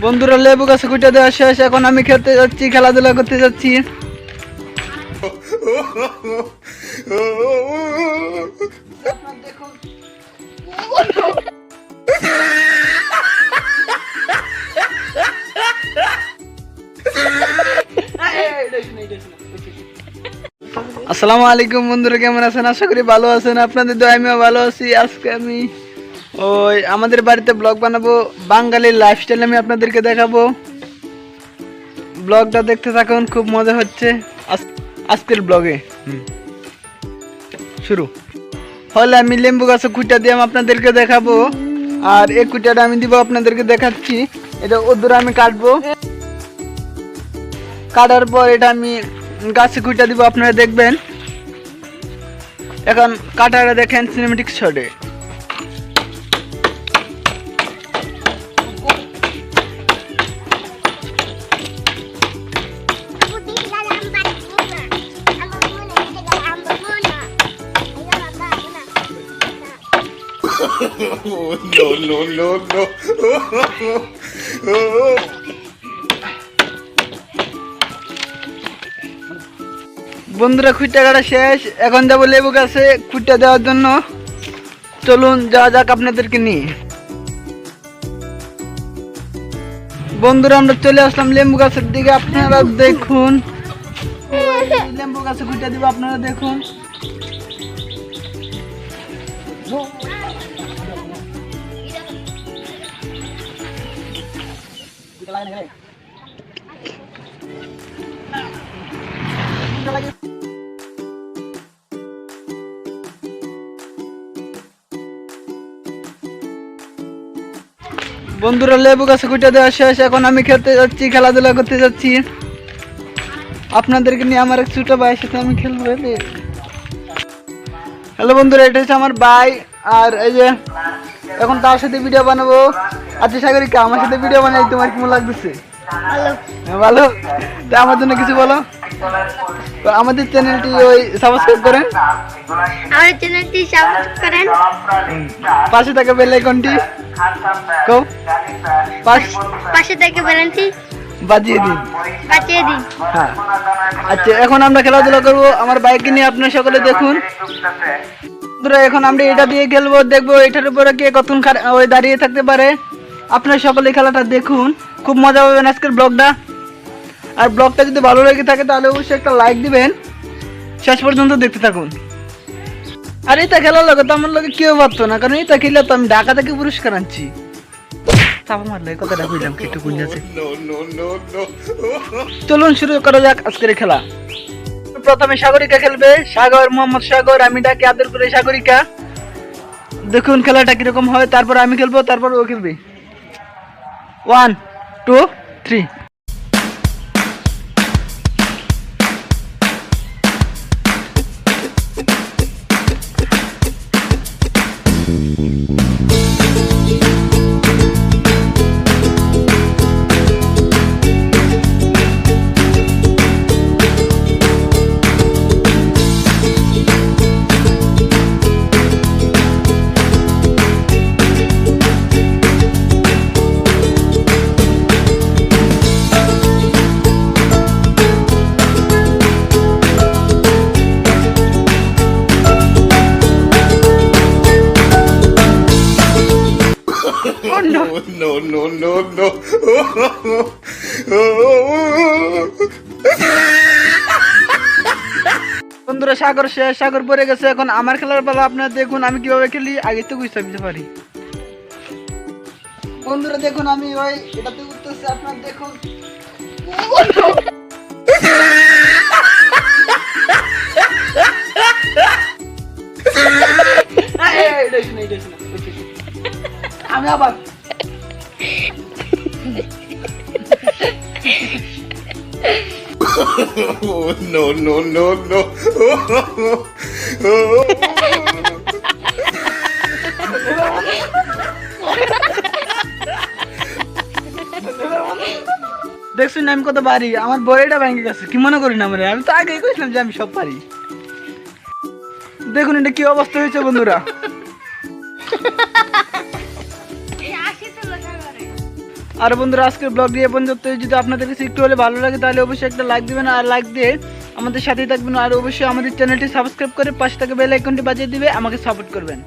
বন্ধুরা লেবু গাছে কুইটা দেওয়া শেষ, এখন আমি খেলতে যাচ্ছি, খেলাধুলা করতে যাচ্ছি। আসসালামু আলাইকুম বন্ধুরা, কেমন আছেন? আশা করি ভালো আছেন। আপনাদের দোয়ায় আমিও ভালো আছি। আজকে আমি আমাদের বাড়িতে ব্লগ বানাবো, বাঙালির লাইফস্টাইল আমি আপনাদেরকে দেখাবো। ব্লগটা দেখতে থাকুন, খুব মজা হচ্ছে আজকের ব্লগে। শুরু হলে আমি লেম্বু গাছে খুঁটা দিয়ে আপনাদেরকে দেখাবো, আর এই খুঁটাটা আমি দিব আপনাদেরকে দেখাচ্ছি। এটা ওদূর আমি কাটবো, কাটার পর এটা আমি গাছে খুঁটা দিব, আপনারা দেখবেন। এখন কাটাটা দেখেন সিনেমেটিক শটে। No. বন্ধুরা খুঁটা কাটা শেষ, এখন যাবো লেবু গাছে খুঁটা দেওয়ার জন্য। চলুন যাওয়া যাক আপনাদেরকে নিয়ে। বন্ধুরা আমরা চলে আসলাম লেম্বু গাছের দিকে, আপনারা দেখুন। লেম্বু গাছে খুঁটা দিব, আপনারা দেখুন। বন্ধুরা লেবু গাছে খুঁটা দেওয়া শেষ, এখন আমি খেলতে যাচ্ছি, খেলাধুলা করতে যাচ্ছি। আপনাদেরকে নিয়ে আমার এক ছোট ভাইয়ের সাথে আমি খেলবো। হ্যালো বন্ধুরা, এটা হচ্ছে আমার ভাই, আর এই যে এখন তার সাথে ভিডিও বানাবো। আচ্ছা সাগরিকা, আমার সাথে ভিডিও বানাই তোমার কেমন লাগতেছে? ভালো। তা আমার জন্য কিছু বলো। তো আমাদের চ্যানেলটি সাবস্ক্রাইব করেন, আমাদের চ্যানেলটি সাবস্ক্রাইব করেন, পাশে থাকা বেল আইকনটি পাশে থেকে বেলনটি বাজিয়ে দিন। হ্যাঁ, আচ্ছা এখন আমরা খেলাধুলা করবো আমার বাইকে নিয়ে, আপনারা সকলে দেখুন। বন্ধুরা এখন আমরা এটা দিয়ে খেলবো, দেখবো এটার উপরে কে কতক্ষণ দাঁড়িয়ে থাকতে পারে। আপনারা সকলে খেলাটা দেখুন, খুব মজা পাবেন আজকের ব্লগটা। আর ব্লগটা যদি ভালো লেগে থাকে তাহলে অবশ্যই একটা লাইক দিবেন, শেষ পর্যন্ত দেখতে থাকুন। আর এটা খেলার লোক তো আমার লোকে কেউ ভাবতো না, কারণ এটা খেলে তো আমি ঢাকা থেকে পুরস্কার আনছি। চাপা মারলে কথাটা বুঝলাম একটু গুঞ্জাছে। চলুন শুরু করা যাক আজকের খেলা। প্রথমে সাগরিকা খেলবে, সাগর, মোহাম্মদ সাগর, আমি ডাকে আদর করে সাগরিকা। দেখুন খেলাটা কিরকম হয়, তারপর আমি খেলবো, তারপর ও খেলবে। 1 2 3। No. বন্ধুরা সাগর শেষ, সাগর পড়ে গেছে। এখন আমার খেলার পালা, আপনারা দেখুন আমি কিভাবে খেলি। আগে তো বুঝতে পারি। বন্ধুরা দেখুন আমি এটাতে উঠতেছি, আপনারা দেখুন। আমি আবার No. দেখছেন আমি কত পারি, আমার বড়িটা ভেঙে গেছে। কি মনে করি না আমরা, আমি তো আগেই কইছিলাম যে আমি সব পারি। দেখুন এটা কি অবস্থা হয়েছে বন্ধুরা। আর বন্ধুরা আজকের ব্লগ দিয়ে পর্যন্ত, যদি আপনাদের কাছে একটু হলে ভালো লাগে তাহলে অবশ্যই একটা লাইক দিবেন, আর লাইক দিয়ে আমাদের সাথেই থাকবেন, আর অবশ্যই আমাদের চ্যানেলটি সাবস্ক্রাইব করে পাশে থাকা বেল আইকনটি বাজিয়ে দিবে, আমাকে সাপোর্ট করবেন।